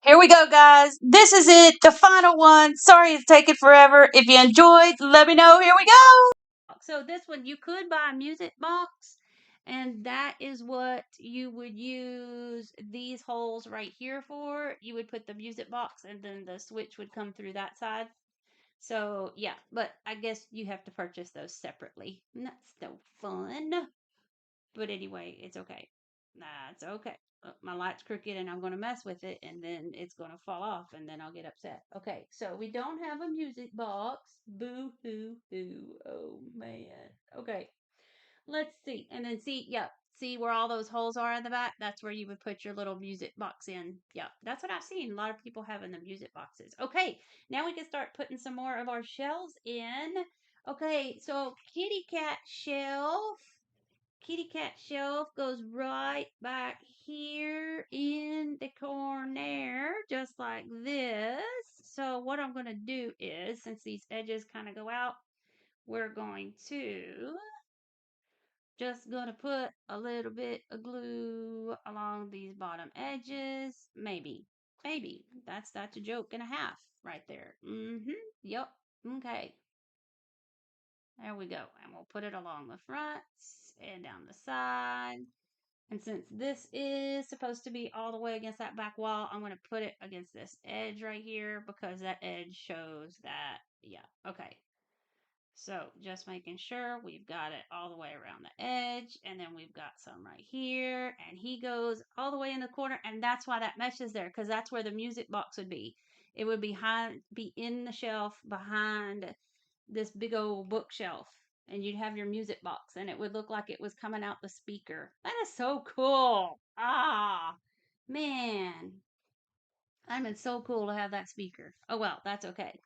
Here we go, guys. This is it, the final one. Sorry it's taken forever. If you enjoyed, let me know. Here we go. So this one, you could buy a music box, and that is what you would use these holes right here for. You would put the music box, and then the switch would come through that side. So yeah, but I guess you have to purchase those separately. And that's no fun. But anyway, it's okay. That's okay. My light's crooked and I'm going to mess with it and then it's going to fall off and then I'll get upset. Okay, so we don't have a music box. Boo hoo hoo. Oh man. Okay, let's see. And then see, yeah, see where all those holes are in the back? That's where you would put your little music box in. Yeah, that's what I've seen. A lot of people having the music boxes. Okay, now we can start putting some more of our shelves in. Okay, so kitty cat shelf. Kitty cat shelf goes right back here in the corner, just like this. So what I'm going to do is, since these edges kind of go out, we're going to just going to put a little bit of glue along these bottom edges. Maybe. That's a joke and a half right there. Yep. Okay. There we go. And we'll put it along the front and down the side. And since this is supposed to be all the way against that back wall, I'm going to put it against this edge right here because that edge shows that, yeah, okay. So just making sure we've got it all the way around the edge, and then we've got some right here, and he goes all the way in the corner, and that's why that mesh is there, because that's where the music box would be. It would be in the shelf behind this big old bookshelf, and you'd have your music box and it would look like it was coming out the speaker. That is so cool. Man, that'd been so cool to have that speaker. Oh well, that's okay.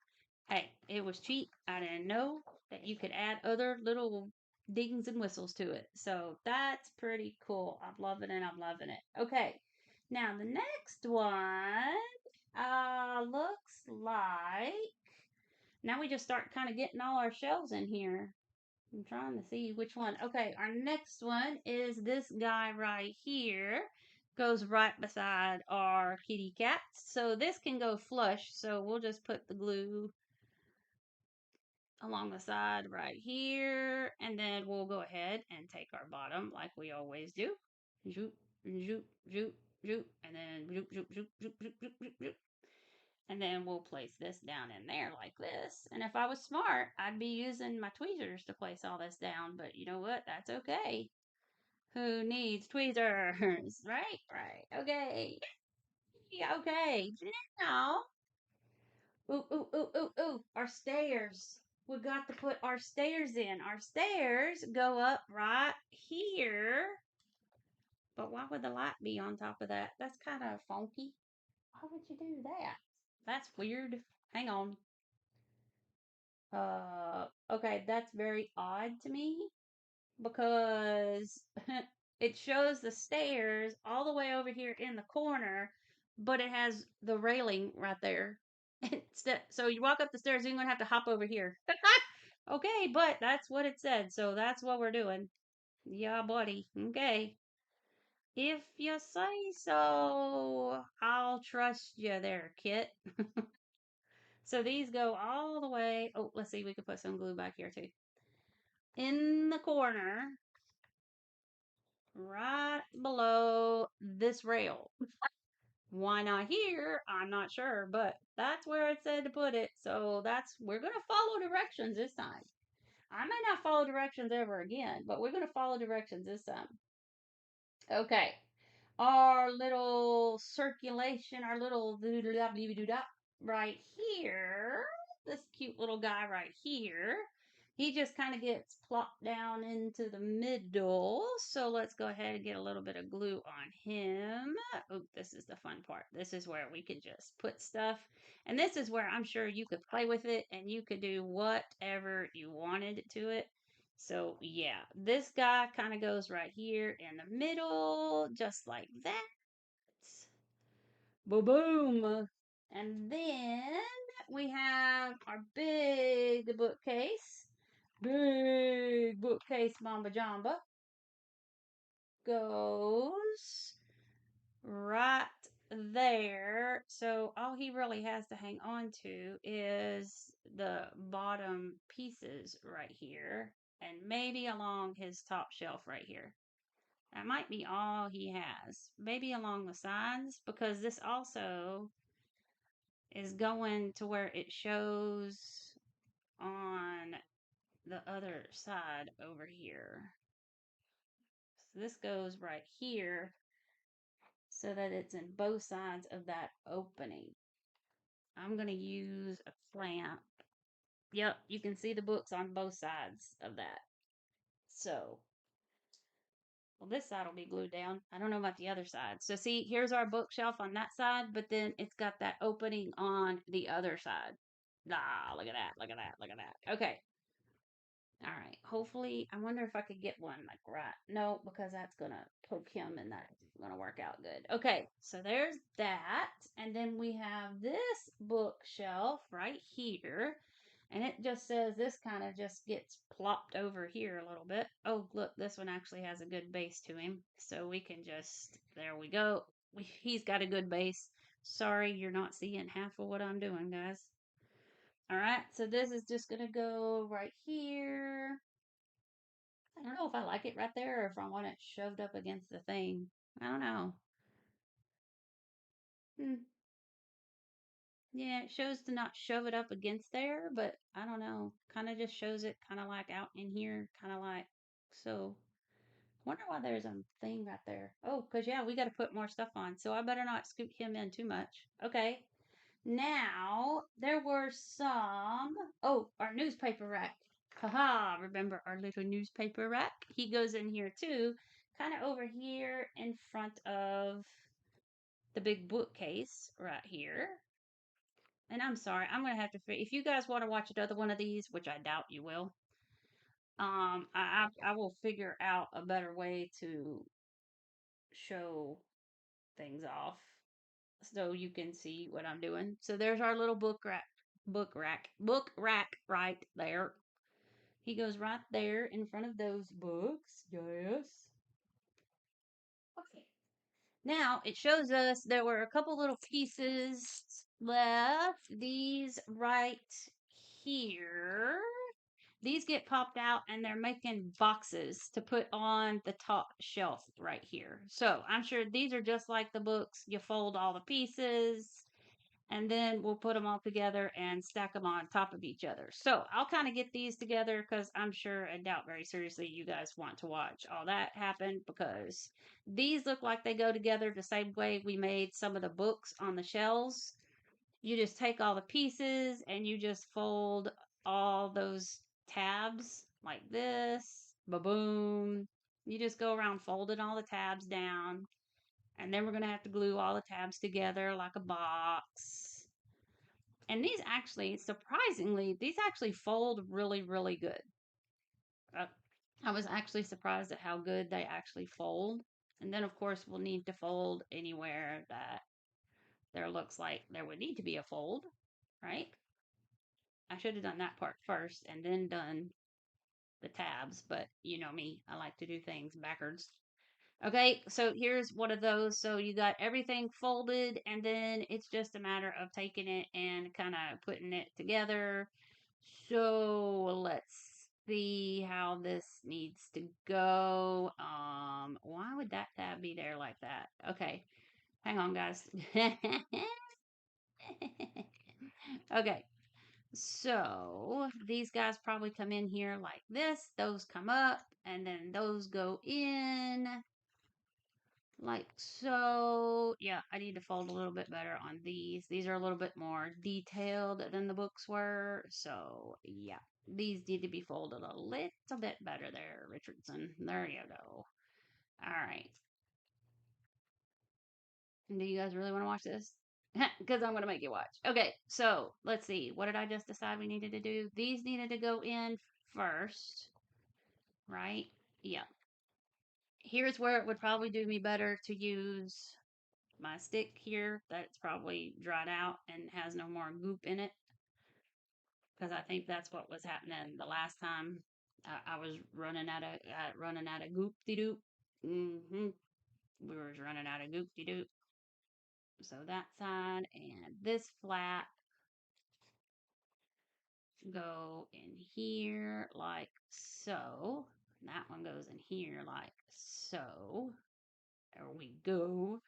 Hey, it was cheap. I didn't know that you could add other little dings and whistles to it. So that's pretty cool. I'm loving it. I'm loving it. Okay. Now the next one looks like now we just start kind of getting all our shelves in here. I'm trying to see which one. Okay, our next one is this guy right here. Goes right beside our kitty cat. So this can go flush. So we'll just put the glue along the side right here. And then we'll go ahead and take our bottom like we always do. Zoop, zoop, zoop, zoop. And then zoop, zoop, zoop, zoop, zoop, zoop, zoop, zoop. And then we'll place this down in there like this. And if I was smart, I'd be using my tweezers to place all this down. But you know what? That's okay. Who needs tweezers? Right. Okay. Yeah, okay. Now, ooh. Our stairs. We got to put our stairs in. Our stairs go up right here. But why would the light be on top of that? That's kind of funky. Why would you do that? That's weird. Hang on. Okay, that's very odd to me because it shows the stairs all the way over here in the corner, but it has the railing right there. So you walk up the stairs, you're gonna have to hop over here. Okay, but that's what it said, so that's what we're doing. Yeah, buddy. Okay. If you say so, I'll trust you there, Kit. So these go all the way. Oh, let's see, we could put some glue back here too. In the corner, right below this rail. Why not here? I'm not sure, but that's where it said to put it. So we're going to follow directions this time. I may not follow directions ever again, but we're going to follow directions this time. Okay. Our little circulation, our little right here, this cute little guy right here, he just kind of gets plopped down into the middle. So let's go ahead and get a little bit of glue on him. Oh, this is the fun part. This is where we can just put stuff. And this is where I'm sure you could play with it and you could do whatever you wanted to it. So yeah, this guy kind of goes right here in the middle, just like that. Boom, boom. And then we have our big bookcase. Big bookcase Mamba Jamba goes right there. So all he really has to hang on to is the bottom pieces right here and maybe along his top shelf right here. That might be all he has. Maybe along the sides because this also is going to where it shows on the other side over here. So this goes right here so that it's in both sides of that opening. I'm going to use a clamp. Yep, you can see the books on both sides of that. So, well, this side will be glued down. I don't know about the other side. So see, here's our bookshelf on that side, but then it's got that opening on the other side. Ah, look at that, look at that, look at that. Okay. All right. Hopefully, I wonder if I could get one like right. No, because that's gonna poke him and that's gonna work out good. Okay, so there's that. And then we have this bookshelf right here. And it just says this kind of just gets plopped over here a little bit. Oh, look, this one actually has a good base to him. So we can just, there we go. He's got a good base. Sorry, you're not seeing half of what I'm doing, guys. All right, so this is just going to go right here. I don't know if I like it right there or if I want it shoved up against the thing. I don't know. Yeah, it shows to not shove it up against there, but I don't know. Kind of just shows it kind of like out in here, kind of like so. Wonder why there's a thing right there. Oh, because yeah, we got to put more stuff on. So I better not scoot him in too much. Okay. Now, there were some. Oh, our newspaper rack. Haha, remember our little newspaper rack? He goes in here too, kind of over here in front of the big bookcase right here. And I'm sorry, I'm going to have to, if you guys want to watch another one of these, which I doubt you will, I will figure out a better way to show things off so you can see what I'm doing. So there's our little book rack right there. He goes right there in front of those books. Yes. Okay. Now it shows us there were a couple little pieces left. These right here. These get popped out and they're making boxes to put on the top shelf right here. So I'm sure these are just like the books. You fold all the pieces and then we'll put them all together and stack them on top of each other. So I'll kind of get these together because I'm sure and doubt very seriously you guys want to watch all that happen because these look like they go together the same way we made some of the books on the shelves. You just take all the pieces and you just fold all those tabs like this. Ba-boom. You just go around folding all the tabs down. And then we're going to have to glue all the tabs together like a box. And these actually, surprisingly, these actually fold really, really good. I was actually surprised at how good they actually fold. And then, of course, we'll need to fold anywhere that there looks like there would need to be a fold, right? I should have done that part first and then done the tabs, but you know me, I like to do things backwards. Okay, so here's one of those. So you got everything folded, and then it's just a matter of taking it and kind of putting it together. So let's see how this needs to go. Why would that tab be there like that? Okay, hang on, guys. Okay, so these guys probably come in here like this. Those come up, and then those go in like so. Yeah, I need to fold a little bit better on these. These are a little bit more detailed than the books were. So yeah, these need to be folded a little bit better there, Richardson. There you go. All right. Do you guys really want to watch this? Because I'm going to make you watch. Okay, so let's see. What did I just decide we needed to do? These needed to go in first, right? Yeah. Here's where it would probably do me better to use my stick here that's probably dried out and has no more goop in it. Because I think that's what was happening the last time. I was running out of goop de doop. We were running out of goop de doop. So that side and this flap go in here like so. That one goes in here like so. There we go.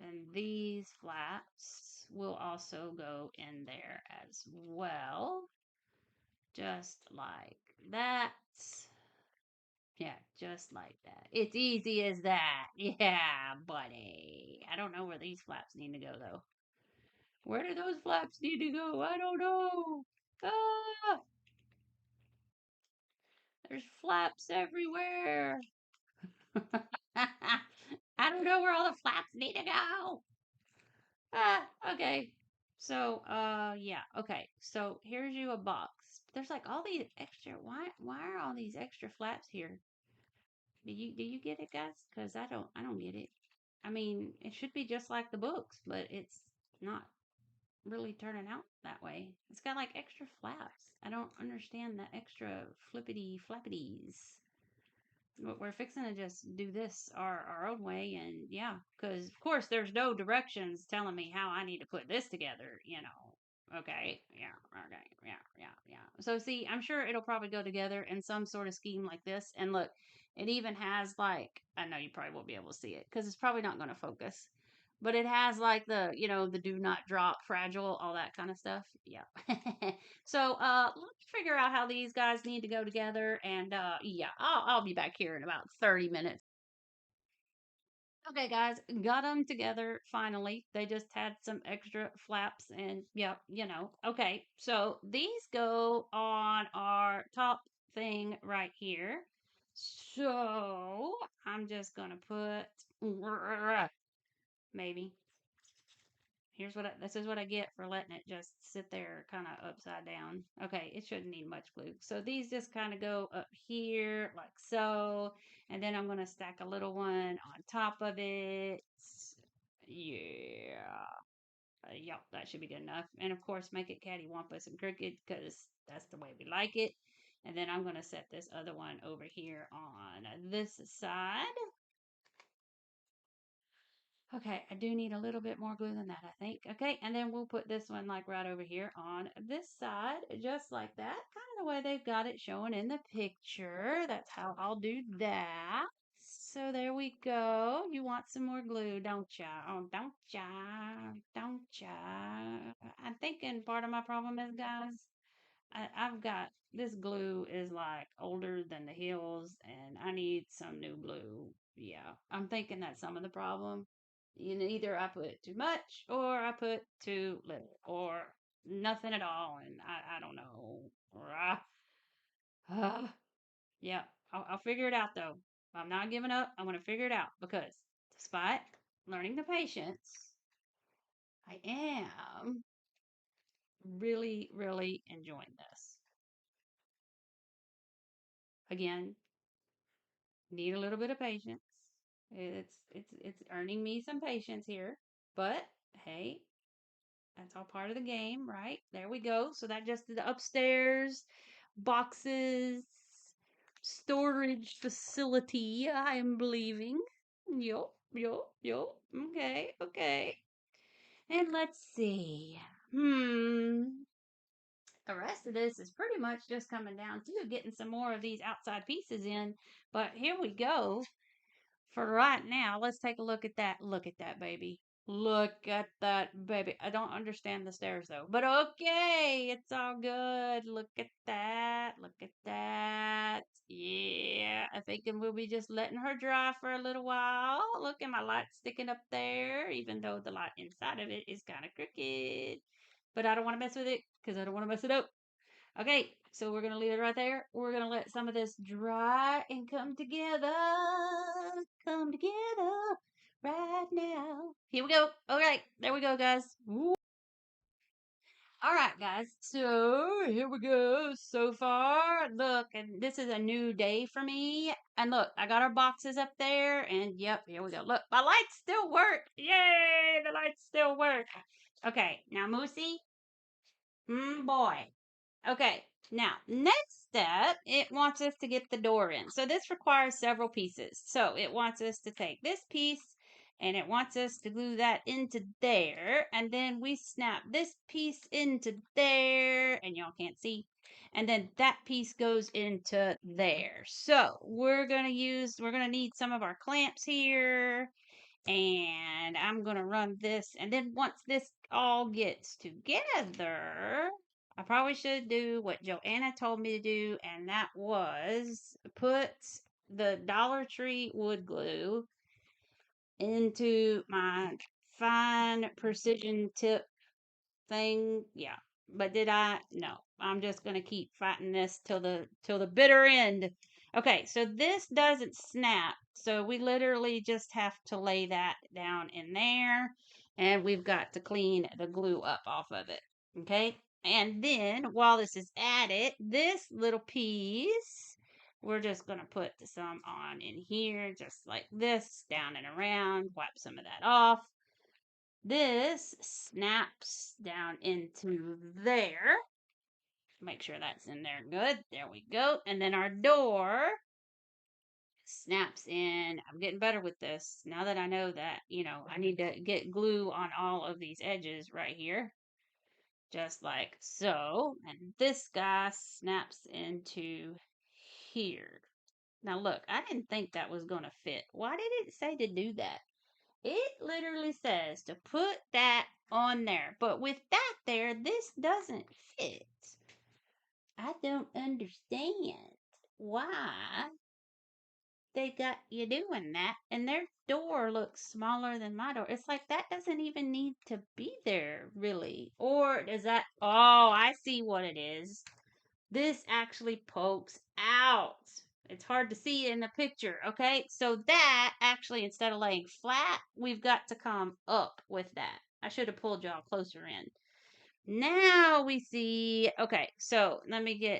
And these flaps will also go in there as well. Just like that. Yeah, just like that. It's easy as that. Yeah, buddy. I don't know where these flaps need to go, though. Where do those flaps need to go? I don't know. Ah, there's flaps everywhere. I don't know where all the flaps need to go. Ah, okay. So, yeah, okay. So here's you a box. There's like all these extra. Why are all these extra flaps here? Do you get it, guys? Because I don't get it. I mean, it should be just like the books, but it's not really turning out that way. It's got like extra flaps. I don't understand the extra flippity flappities. We're fixing to just do this our own way, and yeah, because of course there's no directions telling me how I need to put this together. Okay, yeah, okay, yeah. So see, I'm sure it'll probably go together in some sort of scheme like this. And look, it even has like, I know you probably won't be able to see it because it's probably not going to focus, but it has like the do not drop, fragile, all that kind of stuff. Yeah. So let's figure out how these guys need to go together, and yeah, I'll be back here in about 30 minutes. Okay, guys, got them together finally. They just had some extra flaps, and yeah, Okay, so these go on our top thing right here. So I'm just gonna put maybe. This is what I get for letting it just sit there kind of upside down. Okay, it shouldn't need much glue. So these just kind of go up here like so, and then I'm going to stack a little one on top of it. Yeah. Yep, that should be good enough. And of course, make it cattywampus and crooked because that's the way we like it. And then I'm going to set this other one over here on this side. Okay, I do need a little bit more glue than that, I think. Okay, and then we'll put this one like right over here on this side, just like that. Kind of the way they've got it showing in the picture. That's how I'll do that. So there we go. You want some more glue, don't ya? Oh, don't ya? Don't ya? I'm thinking part of my problem is, guys, I've got this glue is like older than the hills, and I need some new glue. Yeah, I'm thinking that's some of the problem. Either I put too much, or I put too little, or nothing at all, and I don't know. Yeah, I'll figure it out though. I'm not giving up. I'm going to figure it out because despite learning the patience, I am really, really enjoying this. Again, need a little bit of patience. It's earning me some patience here. But hey, that's all part of the game, right? There we go. So that just the upstairs boxes storage facility, I am believing. Yup, yup, yup. Okay, okay. And let's see. The rest of this is pretty much just coming down to getting some more of these outside pieces in. But here we go. For right now, let's take a look at that. Look at that, baby. Look at that, baby. I don't understand the stairs, though. But okay, it's all good. Look at that. Look at that. Yeah, I think we'll be just letting her dry for a little while. Look at my light sticking up there, even though the light inside of it is kind of crooked. But I don't want to mess with it because I don't want to mess it up. Okay, so we're going to leave it right there. We're going to let some of this dry and come together. Come together right now. Here we go. Okay, there we go, guys. Woo. All right, guys. So here we go. So far, look, and this is a new day for me. And look, I got our boxes up there, and yep, here we go. Look, my lights still work. Yay, the lights still work. Okay, now Moosey, boy. Okay, now next step, it wants us to get the door in. So this requires several pieces. So it wants us to take this piece and it wants us to glue that into there, and then we snap this piece into there, and y'all can't see, and then that piece goes into there. So we're gonna need some of our clamps here, and I'm gonna run this, and then once this all gets together, I probably should do what Joanna told me to do, and that was put the Dollar Tree wood glue into my fine precision tip thing. Yeah. But did I? No. I'm just gonna keep fighting this till the bitter end. Okay, so this doesn't snap. So we literally just have to lay that down in there, and we've got to clean the glue up off of it. Okay? And then while this is at it, this little piece, we're just gonna put some on in here, just like this, down and around, wipe some of that off. This snaps down into there. Make sure that's in there good. There we go. And then our door snaps in. I'm getting better with this. Now that I know that, I need to get glue on all of these edges right here. Just like so. And this guy snaps into here. Now look, I didn't think that was going to fit. Why did it say to do that? It literally says to put that on there. But with that there, this doesn't fit. I don't understand why they got you doing that. And their door looks smaller than my door. It's like that doesn't even need to be there, really. Or does that? Oh, I see what it is. This actually pokes out. It's hard to see in the picture, okay? So that actually, instead of laying flat, we've got to come up with that. I should have pulled y'all closer in. Now we see, okay, so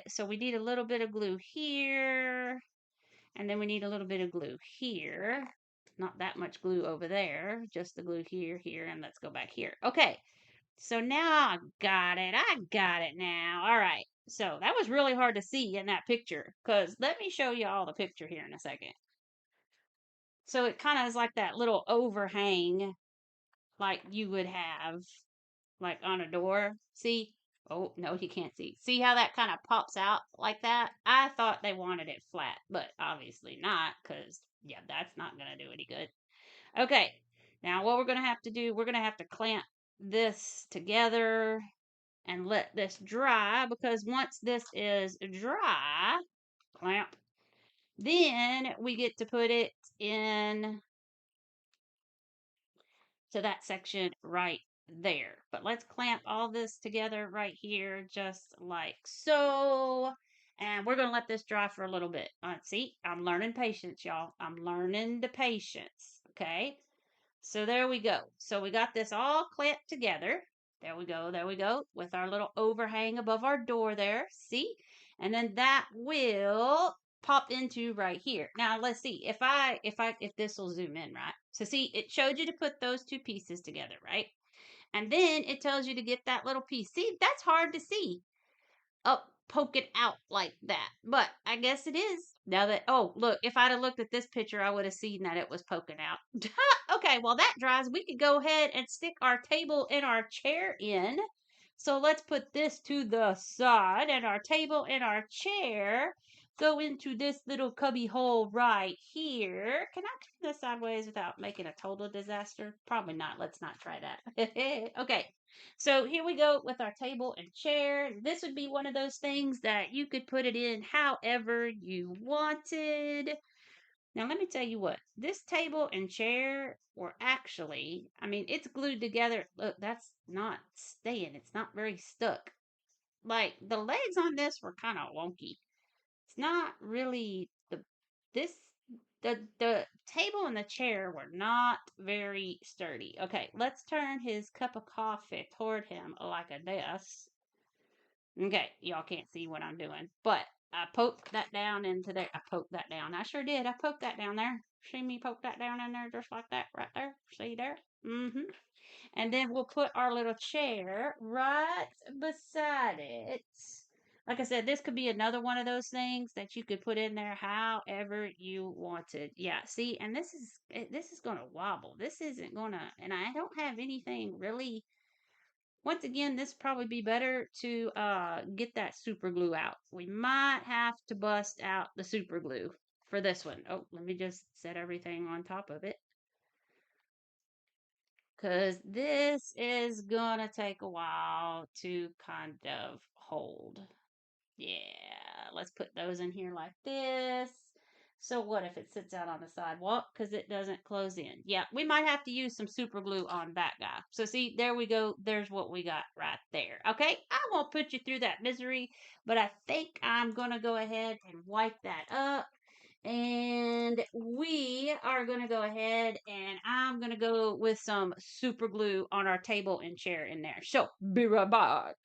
so we need a little bit of glue here, and then we need a little bit of glue here. Not that much glue over there, just the glue here, here, and let's go back here. Okay, so now I got it. I got it now. All right. So that was really hard to see in that picture, because let me show you all the picture here in a second. So it kind of is like that little overhang like you would have like on a door. See? Oh, no, you can't see. See how that kind of pops out like that? I thought they wanted it flat, but obviously not, because, yeah, that's not going to do any good. Okay. Now what we're going to have to do, we're going to have to clamp this together and let this dry, because once this is dry, clamp, then we get to put it in to that section right there. But let's clamp all this together right here, just like so. And we're going to let this dry for a little bit. See, I'm learning patience, y'all. I'm learning the patience. Okay. So there we go. So we got this all clamped together. There we go. There we go. With our little overhang above our door there. See? And then that will pop into right here. Now let's see if this will zoom in, right? So see, it showed you to put those two pieces together, right? And then it tells you to get that little piece. See, that's hard to see up poking out like that. But I guess it is. Now that, oh, look, if I'd have looked at this picture, I would have seen that it was poking out. Okay, well, that dries. We could go ahead and stick our table and our chair in. So let's put this to the side, and our table and our chair go into this little cubby hole right here. Can I turn this sideways without making a total disaster? Probably not. Let's not try that. Okay. So here we go with our table and chair. This would be one of those things that you could put it in however you wanted. Now, let me tell you what, this table and chair were actually, I mean, it's glued together. Look, that's not staying. It's not very stuck. Like, the legs on this were kind of wonky. It's not really this, the table and the chair were not very sturdy. Okay, let's turn his cup of coffee toward him like a this. Okay, y'all can't see what I'm doing, but I poked that down into there. I poked that down. I sure did. I poked that down there. See me poke that down in there just like that right there? See there? Mm-hmm. And then we'll put our little chair right beside it. Like I said, this could be another one of those things that you could put in there however you wanted. Yeah, see, and this is gonna wobble. This isn't gonna, and I don't have anything really. Once again, this probably be better to get that super glue out. We might have to bust out the super glue for this one. Oh, let me just set everything on top of it, because this is gonna take a while to kind of hold. Yeah, let's put those in here like this. So what if it sits out on the sidewalk because it doesn't close in? Yeah, we might have to use some super glue on that guy. So see, there we go. There's what we got right there. Okay, I won't put you through that misery, but I think I'm going to go ahead and wipe that up. And we are going to go ahead and I'm going to go with some super glue on our table and chair in there. So be right back.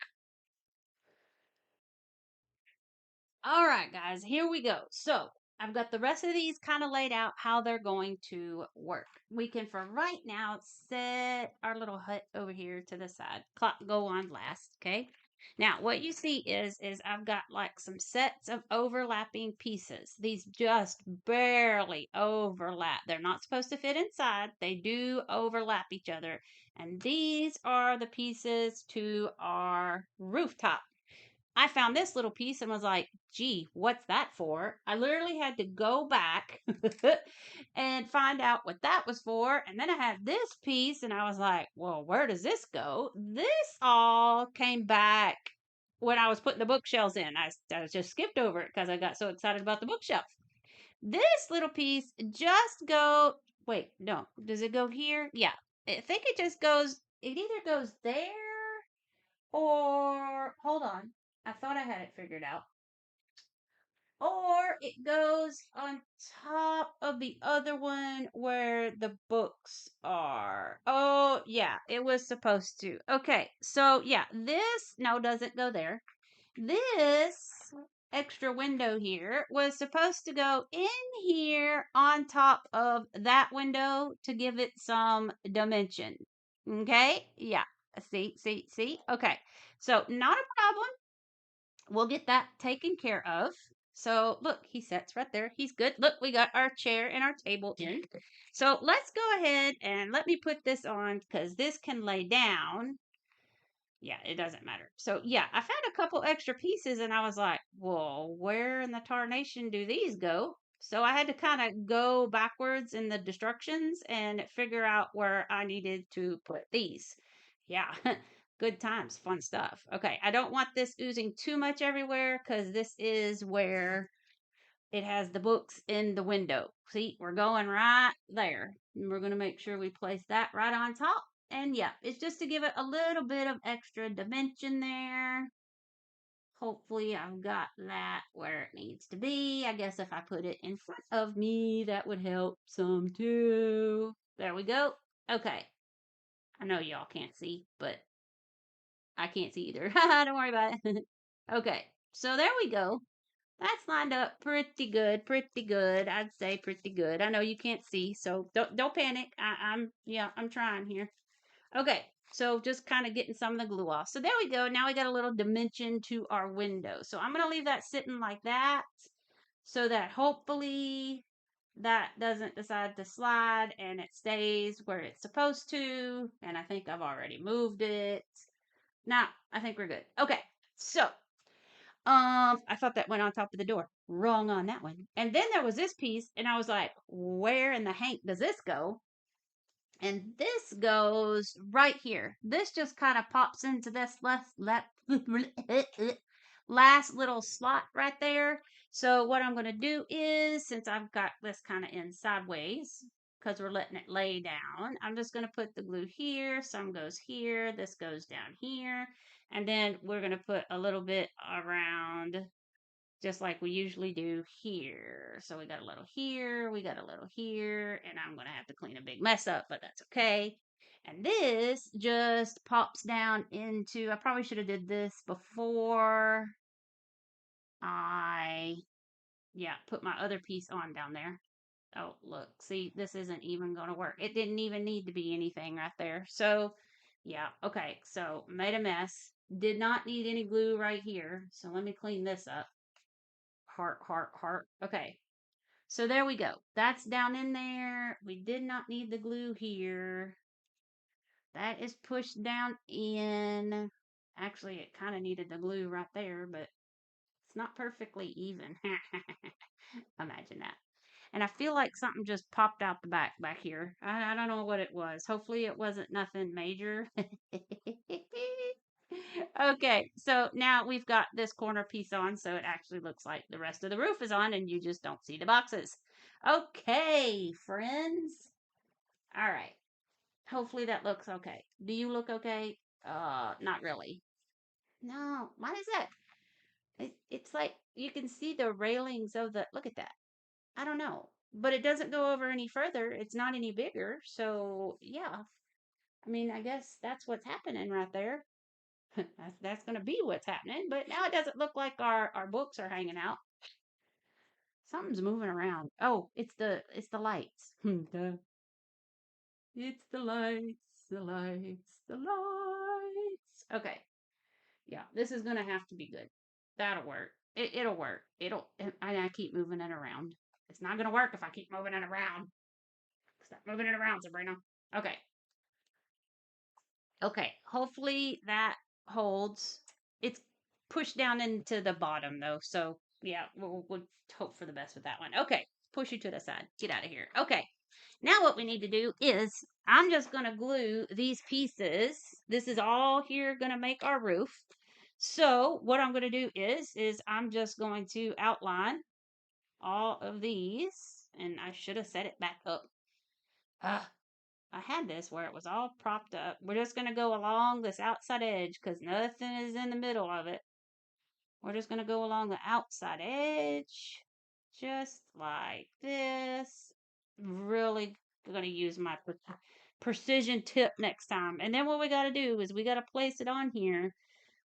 All right, guys, here we go. So I've got the rest of these kind of laid out how they're going to work. We can, for right now, set our little hut over here to the side. Clock go on last, okay? Now, what you see is I've got like some sets of overlapping pieces. These just barely overlap. They're not supposed to fit inside. They do overlap each other. And these are the pieces to our rooftop. I found this little piece and was like, gee, what's that for? I literally had to go back and find out what that was for. And then I had this piece and I was like, well, where does this go? This all came back when I was putting the bookshelves in. I just skipped over it because I got so excited about the bookshelf. This little piece just wait, no, does it go here? Yeah, I think it just goes, it either goes there or hold on. I thought I had it figured out. Or it goes on top of the other one where the books are. Oh, yeah, it was supposed to. Okay, so yeah, this no doesn't go there. This extra window here was supposed to go in here on top of that window to give it some dimension. Okay, yeah. See. Okay, so not a problem. We'll get that taken care of. So look, he sits right there. He's good. Look, we got our chair and our table in. So let's go ahead and let me put this on because this can lay down. Yeah, it doesn't matter. So yeah, I found a couple extra pieces and I was like, well, where in the tarnation do these go? So I had to kind of go backwards in the destructions and figure out where I needed to put these. Yeah, good times, fun stuff. Okay, I don't want this oozing too much everywhere because this is where it has the books in the window. See, we're going right there. And we're going to make sure we place that right on top. And yeah, it's just to give it a little bit of extra dimension there. Hopefully I've got that where it needs to be. I guess if I put it in front of me, that would help some too. There we go. Okay. I know y'all can't see, but I can't see either. Don't worry about it. Okay. So there we go. That's lined up pretty good, pretty good. I'd say pretty good. I know you can't see, so don't panic. I'm trying here. Okay, so just kind of getting some of the glue off. So there we go. Now we got a little dimension to our window. So I'm gonna leave that sitting like that, so that hopefully that doesn't decide to slide and it stays where it's supposed to. And I think I've already moved it. Now I think we're good. Okay, so I thought that went on top of the door. Wrong on that one. And then there was this piece, and I was like, where in the hank does this go? And this goes right here. This just kind of pops into this last little slot right there. So what I'm going to do is, since I've got this kind of in sideways, because we're letting it lay down, I'm just going to put the glue here. Some goes here. This goes down here. And then we're going to put a little bit around just like we usually do here. So we got a little here, we got a little here, and I'm going to have to clean a big mess up, but that's okay. And this just pops down into, I probably should have did this before I, yeah, put my other piece on down there. Oh, look, see, this isn't even going to work. It didn't even need to be anything right there. So, yeah, okay, so made a mess. Did not need any glue right here. So let me clean this up. Heart, heart, heart. Okay. So there we go. That's down in there. We did not need the glue here. That is pushed down in. Actually, it kind of needed the glue right there, but it's not perfectly even. Imagine that. And I feel like something just popped out the back here. I don't know what it was. Hopefully it wasn't nothing major. Okay, so now we've got this corner piece on, so it actually looks like the rest of the roof is on and you just don't see the boxes. Okay, friends. All right. Hopefully that looks okay. Do you look okay? Not really. No, what is that? It's like you can see the railings of the, look at that. I don't know, but it doesn't go over any further. It's not any bigger. So yeah, I mean, I guess that's what's happening right there. That's going to be what's happening. But now it doesn't look like our books are hanging out. Something's moving around. Oh, it's the lights. It's the lights, the lights, the lights. Okay. Yeah, this is gonna have to be good. That'll work. It'll work. I keep moving it around. It's not gonna work if I keep moving it around. Stop moving it around, Sabrina. Okay. Okay. Hopefully that holds. It's pushed down into the bottom though. So yeah, we'll hope for the best with that one. Okay. Push you to the side. Get out of here. Okay. Now what we need to do is I'm just going to glue these pieces. This is all here going to make our roof. So what I'm going to do is I'm just going to outline all of these, and I should have set it back up. I had this where it was all propped up. We're just going to go along this outside edge because nothing is in the middle of it. We're just going to go along the outside edge, just like this. Really going to use my precision tip next time. And then what we got to do is we got to place it on here,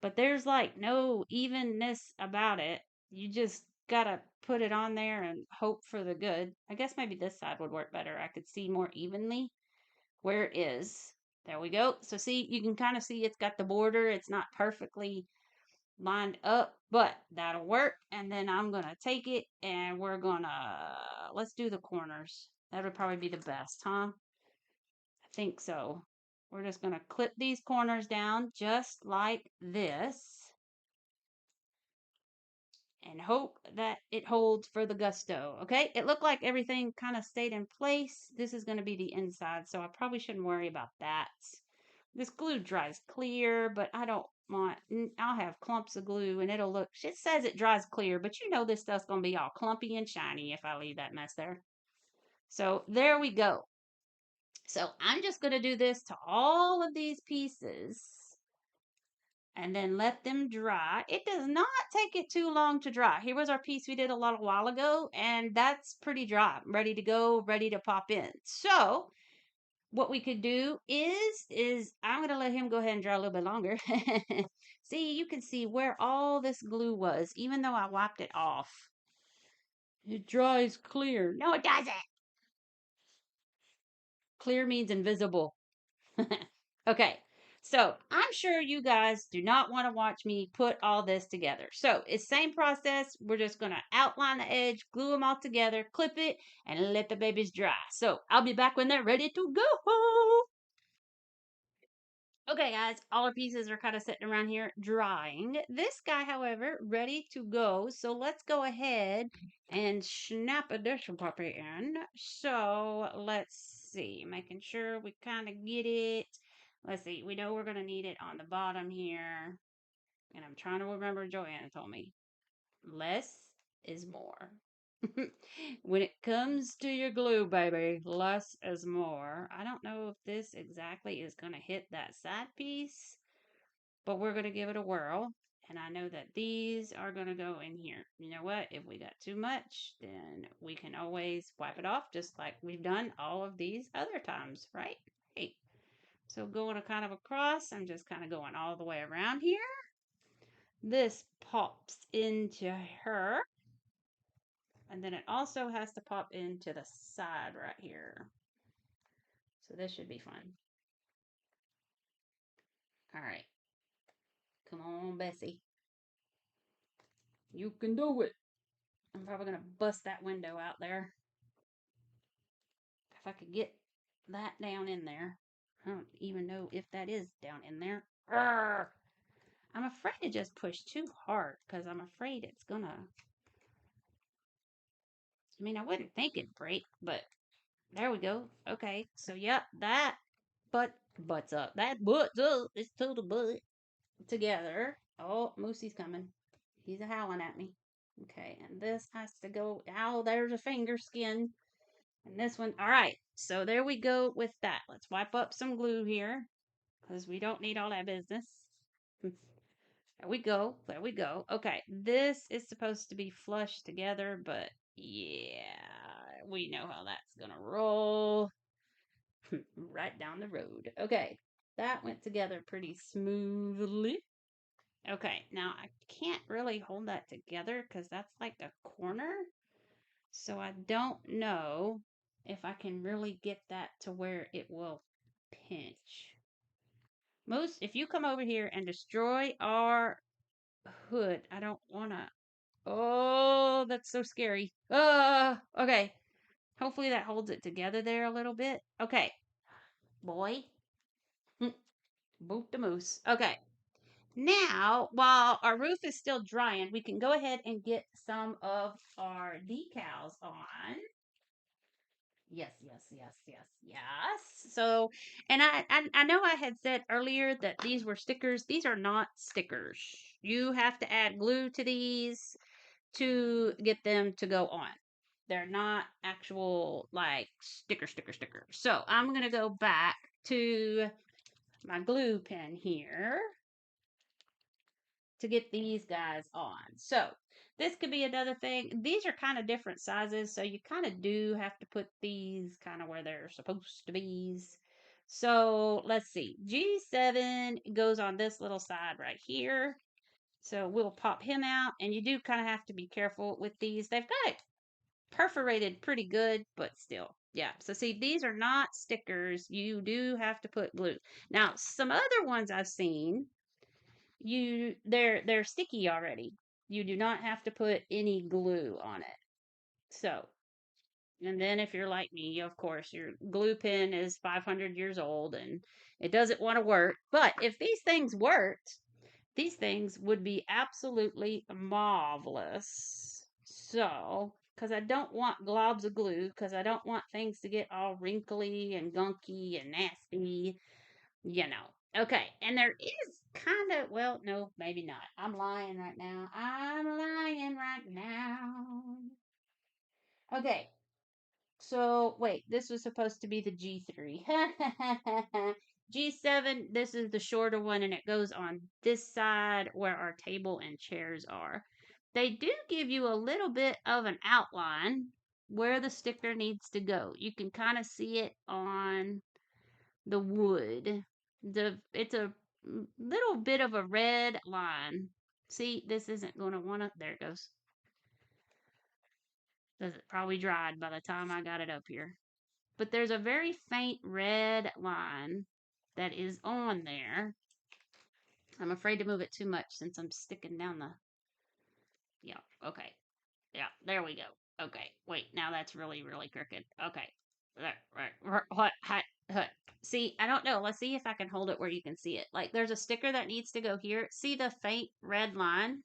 but there's like no evenness about it. You just got to put it on there and hope for the good. I guess maybe this side would work better. I could see more evenly where it is. There we go. So see, you can kind of see it's got the border. It's not perfectly lined up, but that'll work. And then I'm going to take it and we're going to, let's do the corners. That would probably be the best, huh? I think so. We're just going to clip these corners down just like this and hope that it holds for the gusto. Okay, it looked like everything kind of stayed in place. This is going to be the inside, so I probably shouldn't worry about that. This glue dries clear, but I don't want, I'll have clumps of glue and it'll look, it says it dries clear, but you know this stuff's going to be all clumpy and shiny if I leave that mess there. So there we go. So I'm just going to do this to all of these pieces and then let them dry. It does not take it too long to dry. Here was our piece we did a little while ago, and that's pretty dry, ready to go, ready to pop in. So what we could do is I'm going to let him go ahead and dry a little bit longer. See, you can see where all this glue was, even though I wiped it off. It dries clear. No, it doesn't. Clear means invisible. Okay, so I'm sure you guys do not want to watch me put all this together. So it's same process. We're just going to outline the edge, glue them all together, clip it, and let the babies dry. So I'll be back when they're ready to go. Okay, guys, all our pieces are kind of sitting around here drying. This guy, however, ready to go. So let's go ahead and snap a dish puppy in. So let's see, making sure we kind of get it. Let's see, we know we're going to need it on the bottom here. And I'm trying to remember, Joanna told me, less is more. When it comes to your glue, baby, less is more. I don't know if this exactly is going to hit that side piece, but we're going to give it a whirl. And I know that these are going to go in here. You know what? If we got too much, then we can always wipe it off just like we've done all of these other times, right? Hey. So going kind of across, I'm just kind of going all the way around here. This pops into her. And then it also has to pop into the side right here. So this should be fun. All right. Come on, Bessie. You can do it. I'm probably going to bust that window out there. If I could get that down in there. I don't even know if that is down in there. Urgh. I'm afraid to just push too hard because I'm afraid it's going to... I mean, I wouldn't think it'd break, but there we go. Okay, so yep, that butts up. That butts up. It's to the butt together. Oh, Moosey's coming. He's howling at me. Okay, and this has to go. Ow, there's a finger skin. And this one. All right, so there we go with that. Let's wipe up some glue here because we don't need all that business. There we go. There we go. Okay, this is supposed to be flush together, but yeah, we know how that's gonna roll. Right down the road. Okay, that went together pretty smoothly. Okay, now I can't really hold that together because that's like a corner. So I don't know if I can really get that to where it will pinch. If you come over here and destroy our hood, I don't want to. Oh, that's so scary. Okay. Hopefully that holds it together there a little bit. Okay, boy. Boot the moose. Okay. Now, while our roof is still drying, we can go ahead and get some of our decals on. Yes, yes, yes, yes, yes. So, and I know I had said earlier that these were stickers. These are not stickers. You have to add glue to these to get them to go on. They're not actual like sticker. So I'm gonna go back to my glue pen here to get these guys on. So this could be another thing. These are kind of different sizes, so you kind of do have to put these kind of where they're supposed to be. So let's see. G7 goes on this little side right here. So we'll pop him out, and you do kind of have to be careful with these. They've got it perforated pretty good, but still. Yeah, so see, these are not stickers. You do have to put glue. Now, some other ones I've seen, they're sticky already. You do not have to put any glue on it. So, and then if you're like me, of course, your glue pen is 500 years old and it doesn't want to work. But if these things worked, these things would be absolutely marvelous. So, because I don't want globs of glue, because I don't want things to get all wrinkly and gunky and nasty, you know. Okay, and there is kind of, well, no, maybe not. I'm lying right now. I'm lying right now. Okay, so wait, this was supposed to be the G3. G7, this is the shorter one, and it goes on this side where our table and chairs are. They do give you a little bit of an outline where the sticker needs to go. You can kind of see it on the wood. It's a little bit of a red line. See, this isn't going to want to. There it goes. Does it probably dried by the time I got it up here. But there's a very faint red line that is on there. I'm afraid to move it too much since I'm sticking down the. Yeah. Okay. Yeah. There we go. Okay. Wait. Now that's really crooked. Okay. There. Right. What? See, I don't know. Let's see if I can hold it where you can see it. Like there's a sticker that needs to go here. See the faint red line?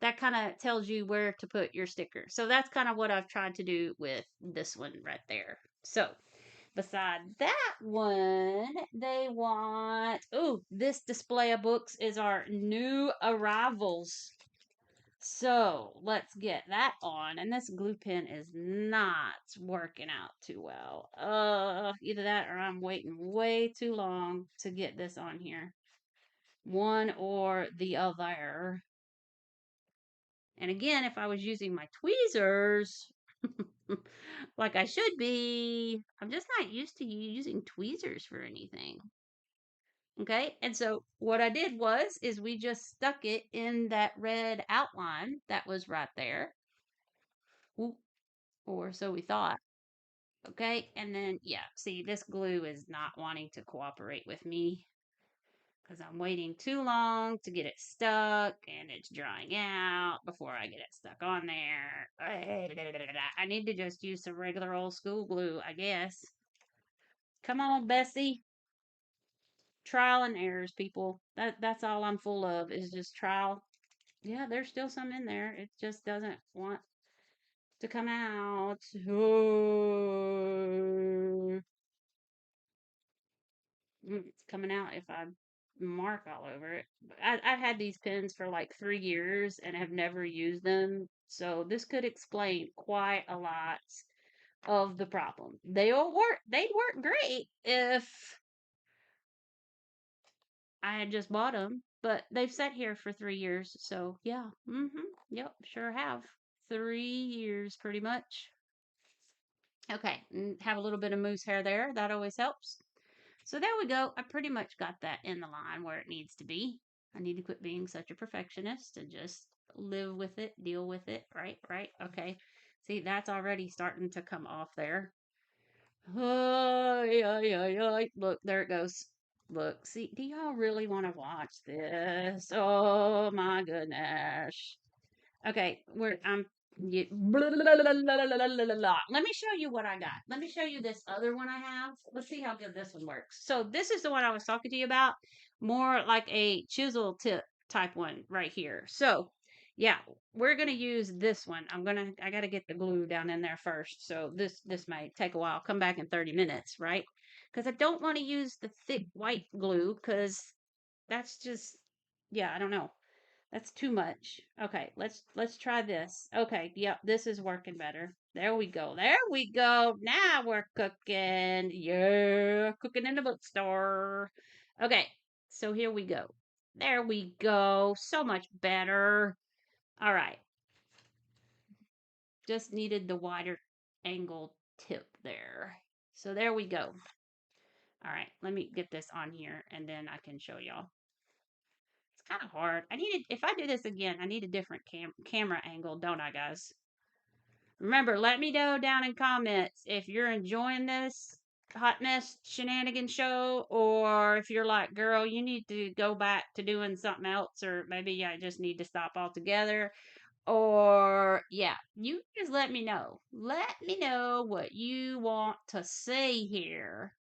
That kind of tells you where to put your sticker. So that's kind of what I've tried to do with this one right there. So beside that one, they want, oh, this display of books is our new arrivals. So let's get that on. And this glue pen is not working out too well. Either that or I'm waiting way too long to get this on here. One or the other. And again, if I was using my tweezers, like I should be, I'm just not used to using tweezers for anything. Okay, and so what I did is we just stuck it in that red outline that was right there. Ooh, or so we thought. Okay, and then, yeah, see, this glue is not wanting to cooperate with me because I'm waiting too long to get it stuck and it's drying out before I get it stuck on there. I need to just use some regular old school glue, I guess. Come on, Bessie. Trial and errors, people. That's all I'm full of is just trial. Yeah, there's still some in there. It just doesn't want to come out. Oh. It's coming out if I mark all over it. I've had these pens for like 3 years and have never used them. So this could explain quite a lot of the problem. They'll work. They'd work great if I had just bought them, but they've sat here for 3 years. So yeah, yep, sure have. 3 years pretty much. Okay, have a little bit of moose hair there. That always helps. So there we go. I pretty much got that in the line where it needs to be. I need to quit being such a perfectionist and just live with it, deal with it. Right, right. Okay. See, that's already starting to come off there. Look, there it goes. Look, see, do y'all really want to watch this? Oh my goodness. Okay, I'm Let me show you what I got. Let me show you this other one I have. Let's see how good this one works. So this is the one I was talking to you about, more like a chisel tip type one right here. So yeah, we're gonna use this one. I gotta get the glue down in there first. So this may take a while. Come back in 30 minutes, right? Because I don't want to use the thick white glue because that's just, yeah, I don't know. That's too much. Okay, let's try this. Okay, yep, this is working better. There we go. There we go. Now we're cooking. Yeah, cooking in the bookstore. Okay, so here we go. There we go. So much better. All right. Just needed the wider angle tip there. So there we go. All right, let me get this on here and then I can show y'all. It's kind of hard. If I do this again, I need a different camera angle, don't I, guys? Remember, let me know down in comments if you're enjoying this hot mess shenanigan show, or if you're like, girl, you need to go back to doing something else, or maybe I just need to stop altogether. Or yeah, you just let me know. Let me know what you want to say here.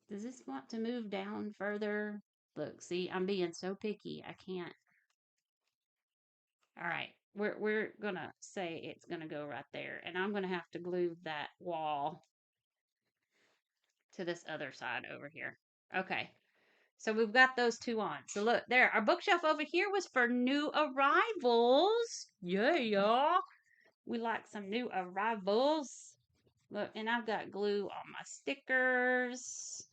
Does this want to move down further? Look, see, I'm being so picky. I can't. All right, we're gonna say it's gonna go right there, and I'm gonna have to glue that wall to this other side over here. Okay, so we've got those two on. So look, there, our bookshelf over here was for new arrivals. Yeah, y'all. We like some new arrivals. Look, and I've got glue on my stickers.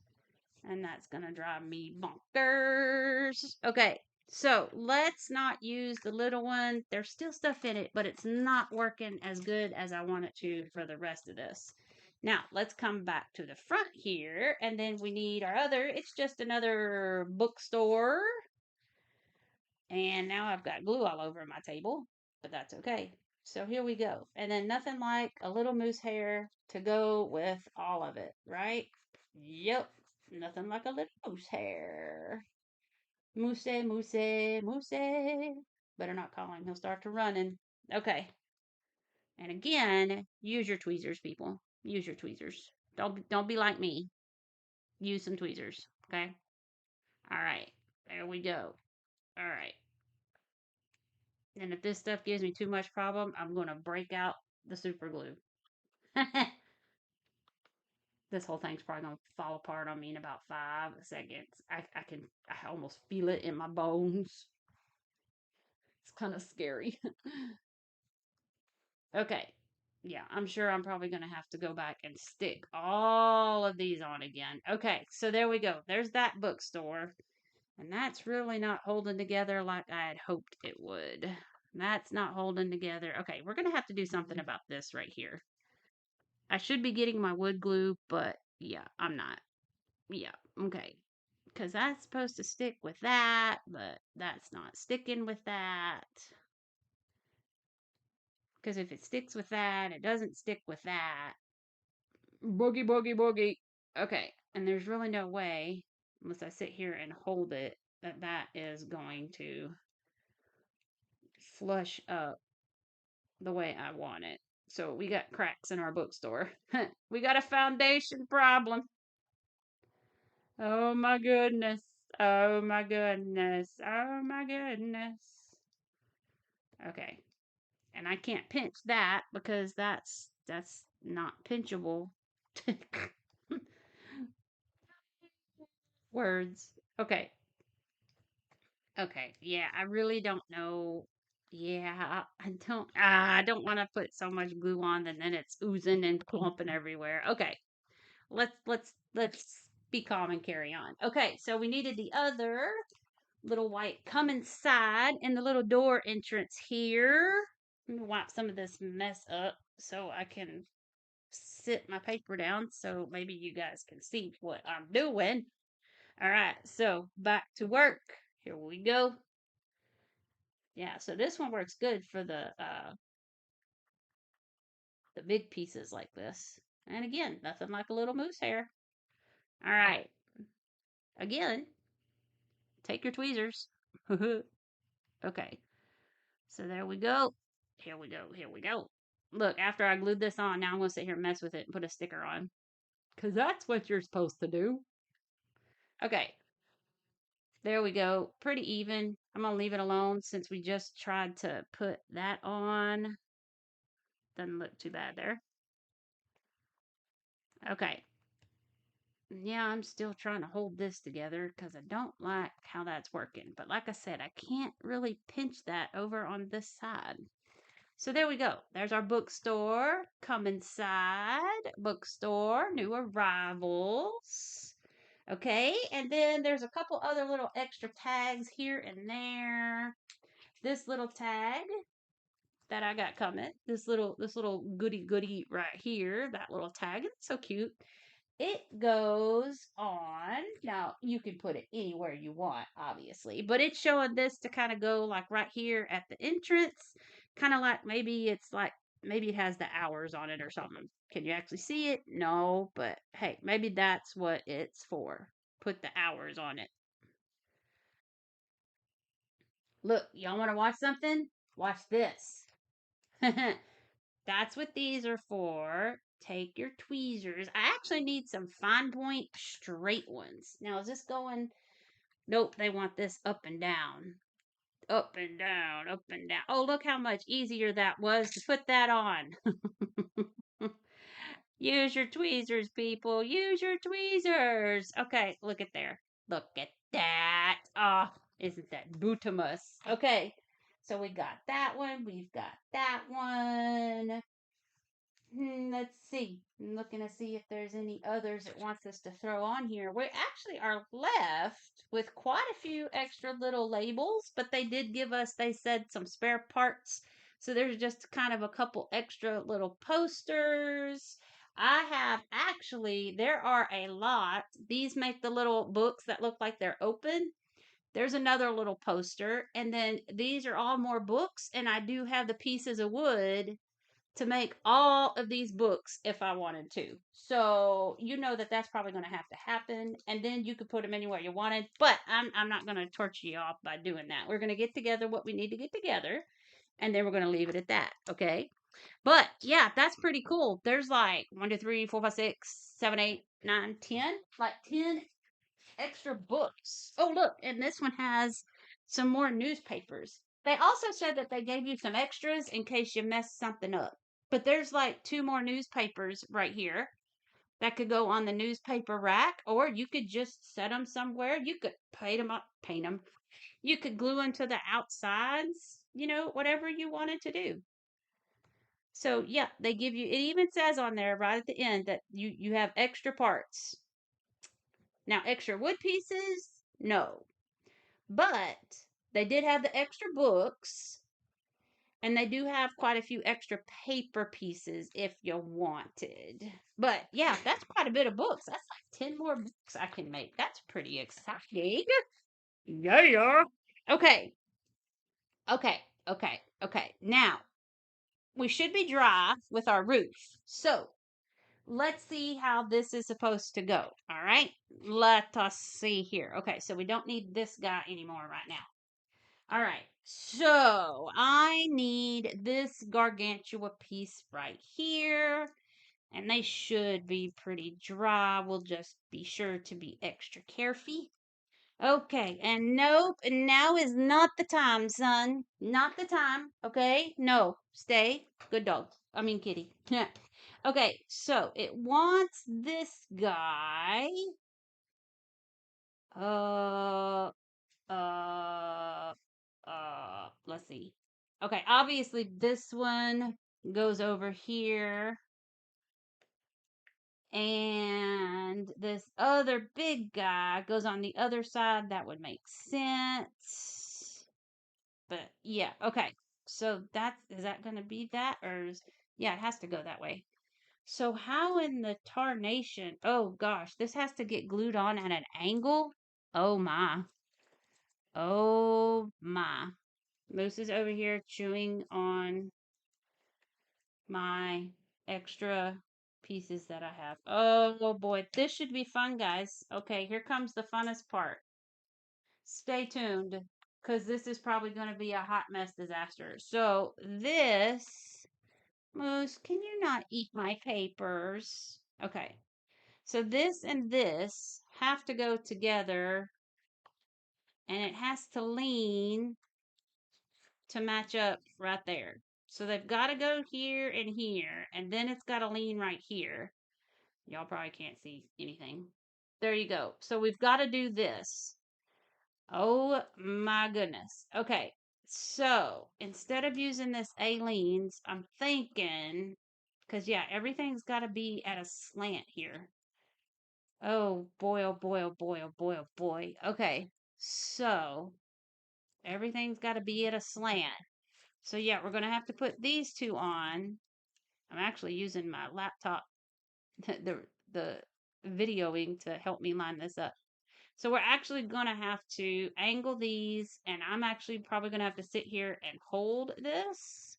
And that's going to drive me bonkers. Okay, so let's not use the little one. There's still stuff in it, but it's not working as good as I want it to for the rest of this. Now, let's come back to the front here, and then we need our other. It's just another bookstore. And now I've got glue all over my table, but that's okay. So here we go. And then nothing like a little moose hair to go with all of it, right? Yep. Nothing like a little moose hair. Moose, moose, moose. Better not call him. He'll start to running. Okay. And again, use your tweezers, people. Use your tweezers. Don't be like me. Use some tweezers. Okay. All right. There we go. All right. And if this stuff gives me too much problem, I'm going to break out the super glue. This whole thing's probably going to fall apart on me in about 5 seconds. I almost feel it in my bones. It's kind of scary. Okay. Yeah, I'm sure I'm probably going to have to go back and stick all of these on again. Okay, so there we go. There's that bookstore. And that's really not holding together like I had hoped it would. That's not holding together. Okay, we're going to have to do something about this right here. I should be getting my wood glue, but yeah, I'm not. Yeah, okay. Because that's supposed to stick with that, but that's not sticking with that. Because if it sticks with that, it doesn't stick with that. Boogie, boogie, boogie. Okay, and there's really no way. unless I sit here and hold it, that is going to flush up the way I want it. So we got cracks in our bookstore. We got a foundation problem. Oh my goodness. Oh my goodness. Oh my goodness. Okay. And I can't pinch that because that's not pinchable. Words. Okay. Okay. Yeah, I really don't know. Yeah, I don't want to put so much glue on and then it's oozing and clumping everywhere. Okay. Let's be calm and carry on. Okay, so we needed the other little white come inside in the little door entrance here. Let me wipe some of this mess up so I can sit my paper down so maybe you guys can see what I'm doing. All right, so back to work. Here we go. Yeah, so this one works good for the big pieces like this. And again, nothing like a little moose hair. All right. Again, take your tweezers. Okay. So there we go. Here we go. Here we go. Look, after I glued this on, now I'm going to sit here and mess with it and put a sticker on. Because that's what you're supposed to do. Okay. There we go. Pretty even. I'm going to leave it alone since we just tried to put that on. Doesn't look too bad there. Okay. Yeah, I'm still trying to hold this together because I don't like how that's working. But like I said, I can't really pinch that over on this side. So there we go. There's our bookstore. Come inside. Bookstore. New arrivals. Okay, and then there's a couple other little extra tags here and there. This little tag that I got coming. This little goody right here. That little tag. It's so cute. It goes on. Now, you can put it anywhere you want, obviously, but it's showing this to kind of go like right here at the entrance, kind of like maybe it has the hours on it or something. Can you actually see it? No, but hey, maybe that's what it's for. Put the hours on it. Look, y'all want to watch something? Watch this. That's what these are for. Take your tweezers. I actually need some fine point straight ones. Now, is this going? Nope, they want this up and down. Up and down, up and down. Oh, look how much easier that was to put that on. Use your tweezers, people. Use your tweezers. Okay, look at there. Look at that. Oh, isn't that bootimus? Okay, so we got that one. We've got that one. Let's see. I'm looking to see if there's any others it wants us to throw on here. We actually are left with quite a few extra little labels, but they did give us, they said, some spare parts. So there's just kind of a couple extra little posters. I have actually, there are a lot. These make the little books that look like they're open. There's another little poster. And then these are all more books. And I do have the pieces of wood to make all of these books if I wanted to. So you know that that's probably going to have to happen, and then you could put them anywhere you wanted. But I'm not going to torture you off by doing that. We're going to get together what we need to get together, and then we're going to leave it at that. Okay. But yeah, that's pretty cool. There's like 1, 2, 3, 4, 5, 6, 7, 8, 9, 10, like 10 extra books. Oh, look, and this one has some more newspapers. They also said that they gave you some extras in case you messed something up. But there's like 2 more newspapers right here that could go on the newspaper rack, or you could just set them somewhere. You could paint them. You could glue them to the outsides, whatever you wanted to do. So yeah, they give you, it even says on there right at the end that you have extra parts. Now, extra wood pieces, no. But they did have the extra books, and they do have quite a few extra paper pieces if you wanted. But yeah, that's quite a bit of books. That's like 10 more books I can make. That's pretty exciting. Yeah. Okay. Okay. Okay. Okay. Now, we should be dry with our roof. So, let's see how this is supposed to go. All right. Let us see here. Okay. So we don't need this guy anymore right now. All right. So I need this gargantua piece right here. And they should be pretty dry. We'll just be sure to be extra careful. Okay, and nope, and now is not the time, son. Not the time, okay? No, stay. Good dog. I mean, kitty. Okay, so it wants this guy. Uh, uh, let's see. Okay, obviously this one goes over here. And this other big guy goes on the other side. That would make sense. But yeah, okay. So is that going to be that? Yeah, it has to go that way. So how in the tarnation? Oh gosh, this has to get glued on at an angle. Oh my. Oh my. Moose is over here chewing on my extra pieces that I have. Oh boy, this should be fun, guys. Okay, here comes the funnest part. Stay tuned, because this is probably going to be a hot mess disaster. So this, Moose, can you not eat my papers? Okay, so this and this have to go together, and it has to lean to match up right there. So they've got to go here and here, and then it's got to lean right here. Y'all probably can't see anything. There you go. So we've got to do this. Oh my goodness. Okay. So instead of using this A-leans, I'm thinking, because yeah, everything's got to be at a slant here. Oh boy, oh boy, oh boy, oh boy, oh boy. Okay. So everything's got to be at a slant. So yeah, we're going to have to put these two on. I'm actually using my laptop, the the videoing to help me line this up. So we're actually going to have to angle these, and I'm actually probably going to have to sit here and hold this.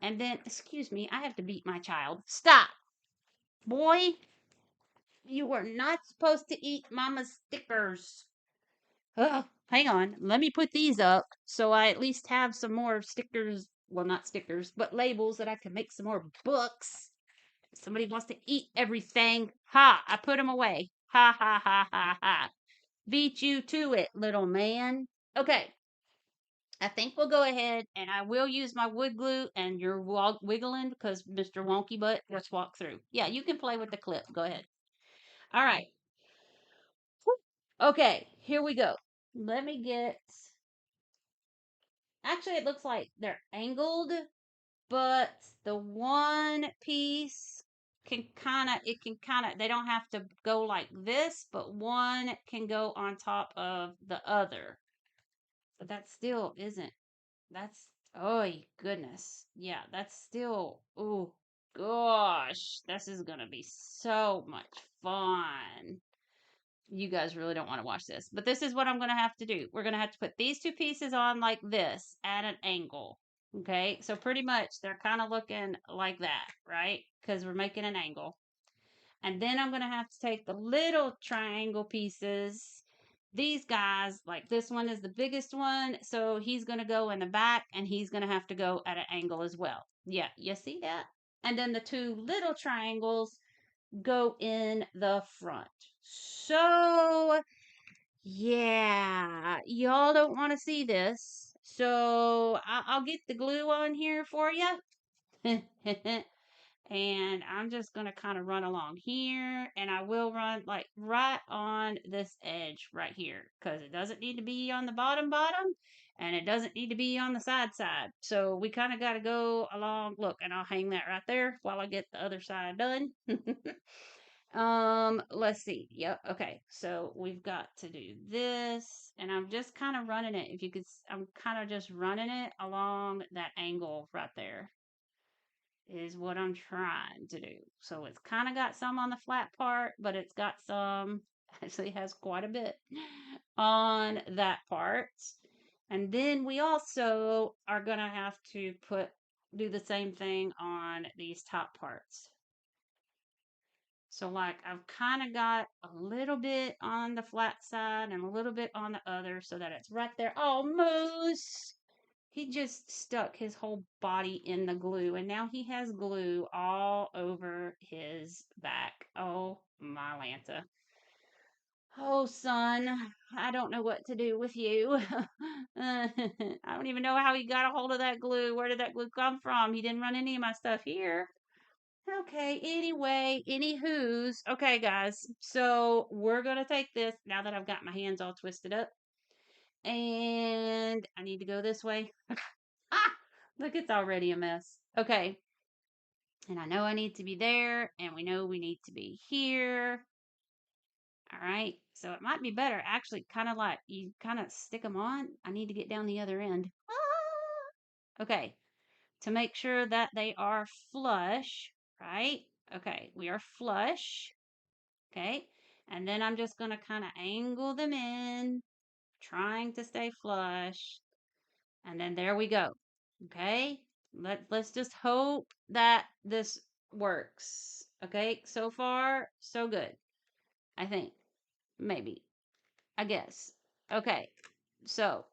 And then, excuse me, I have to beat my child. Stop. Boy, you are not supposed to eat mama's stickers. Ugh, hang on. Let me put these up so I at least have some more stickers. Well, not stickers, but labels that I can make some more books. Somebody wants to eat everything. Ha, I put them away. Ha, ha, ha, ha, ha. Beat you to it, little man. Okay, I think we'll go ahead and I will use my wood glue, and you're wiggling because Mr. Wonky Butt just walked through. Yeah, you can play with the clip. Go ahead. All right. Okay, here we go. Let me get. Actually, it looks like they're angled, but the one piece they don't have to go like this, but one can go on top of the other. But that still isn't. That's, oh goodness. Yeah, that's still, oh gosh, this is gonna be so much fun. You guys really don't want to watch this, but this is what I'm gonna have to do. We're gonna have to put these two pieces on like this at an angle. Okay, so pretty much they're kind of looking like that, right? Because we're making an angle. And then I'm going to have to take the little triangle pieces. These guys, like this one is the biggest one, so he's going to go in the back, and he's going to have to go at an angle as well. Yeah, you see that? And then the two little triangles go in the front. So, yeah, y'all don't want to see this. So, I'll get the glue on here for you. And I'm just going to kind of run along here, and I will run like right on this edge right here, because it doesn't need to be on the bottom, and it doesn't need to be on the side. So we kind of got to go along. Look, and I'll hang that right there while I get the other side done. Let's see. Yep. Okay. So we've got to do this, and I'm just kind of running it. If you could, I'm kind of just running it along that angle right there is what I'm trying to do. So it's kind of got some on the flat part, but it's got some, actually has quite a bit on that part. And then we also are going to have to do the same thing on these top parts. So like I've kind of got a little bit on the flat side and a little bit on the other so that it's right there. Oh, Moose! He just stuck his whole body in the glue and now he has glue all over his back. Oh, my Lanta. Oh, son, I don't know what to do with you. I don't even know how he got a hold of that glue. Where did that glue come from? He didn't run any of my stuff here. Okay, anyway, anywho's. Okay, guys, so we're going to take this now that I've got my hands all twisted up. And I need to go this way. Ah, look, it's already a mess. Okay, and I know I need to be there, and we know we need to be here. All right, so it might be better actually, kind of like you kind of stick them on. I need to get down the other end. Ah! Okay, to make sure that they are flush, right? Okay, we are flush. Okay, and then I'm just going to kind of angle them in, trying to stay flush. And then there we go. Okay, let's just hope that this works. Okay, so far, so good. I think. Maybe. I guess. Okay. So,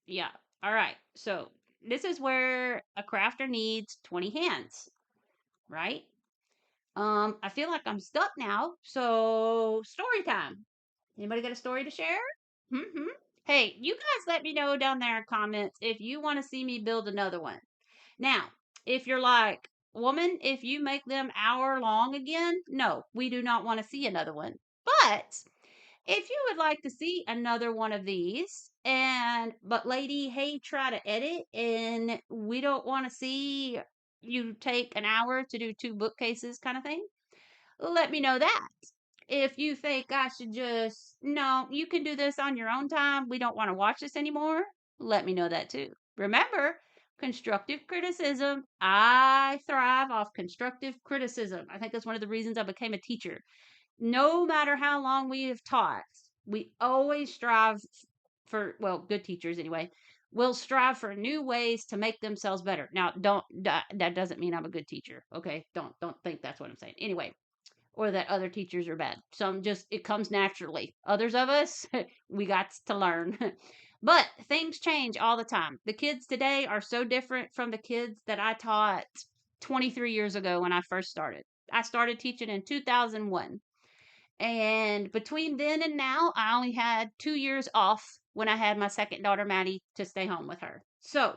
yeah. All right. So, this is where a crafter needs 20 hands, right? I feel like I'm stuck now. So, story time. Anybody got a story to share? Mm-hmm. Hey, you guys let me know down there in comments if you want to see me build another one. Now, if you're like, woman, if you make them hour long again, no, we do not want to see another one. But if you would like to see another one of these, but lady, hey, try to edit, and we don't want to see you take an hour to do 2 bookcases kind of thing, let me know that. If you think I should just, no, you can do this on your own time, we don't want to watch this anymore, let me know that too. Remember, constructive criticism. I thrive off constructive criticism. I think that's one of the reasons I became a teacher. No matter how long we have taught, we always strive for, well, good teachers anyway, will strive for new ways to make themselves better. Now, don't that doesn't mean I'm a good teacher, okay? Don't think that's what I'm saying. Anyway, or that other teachers are bad. Some just it comes naturally. Others of us, we got to learn. But things change all the time. The kids today are so different from the kids that I taught 23 years ago when I first started. I started teaching in 2001. And between then and now, I only had 2 years off when I had my second daughter, Maddie, to stay home with her. So,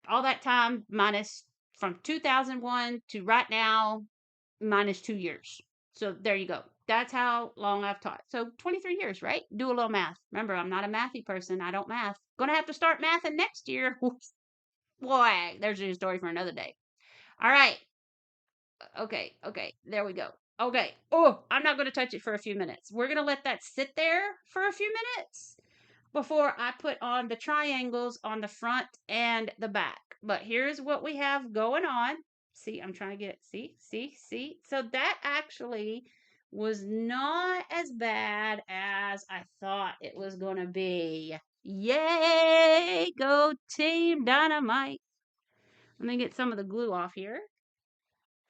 all that time minus from 2001 to right now, minus 2 years. So, there you go. That's how long I've taught. So, 23 years, right? Do a little math. Remember, I'm not a mathy person. I don't math. Gonna have to start mathing next year. Boy, there's a story for another day. All right. Okay, there we go. Okay. Oh, I'm not going to touch it for a few minutes. We're going to let that sit there for a few minutes before I put on the triangles on the front and the back. But here's what we have going on. See, I'm trying to get, see. So that actually was not as bad as I thought it was going to be. Yay! Go Team Dynamite. Let me get some of the glue off here.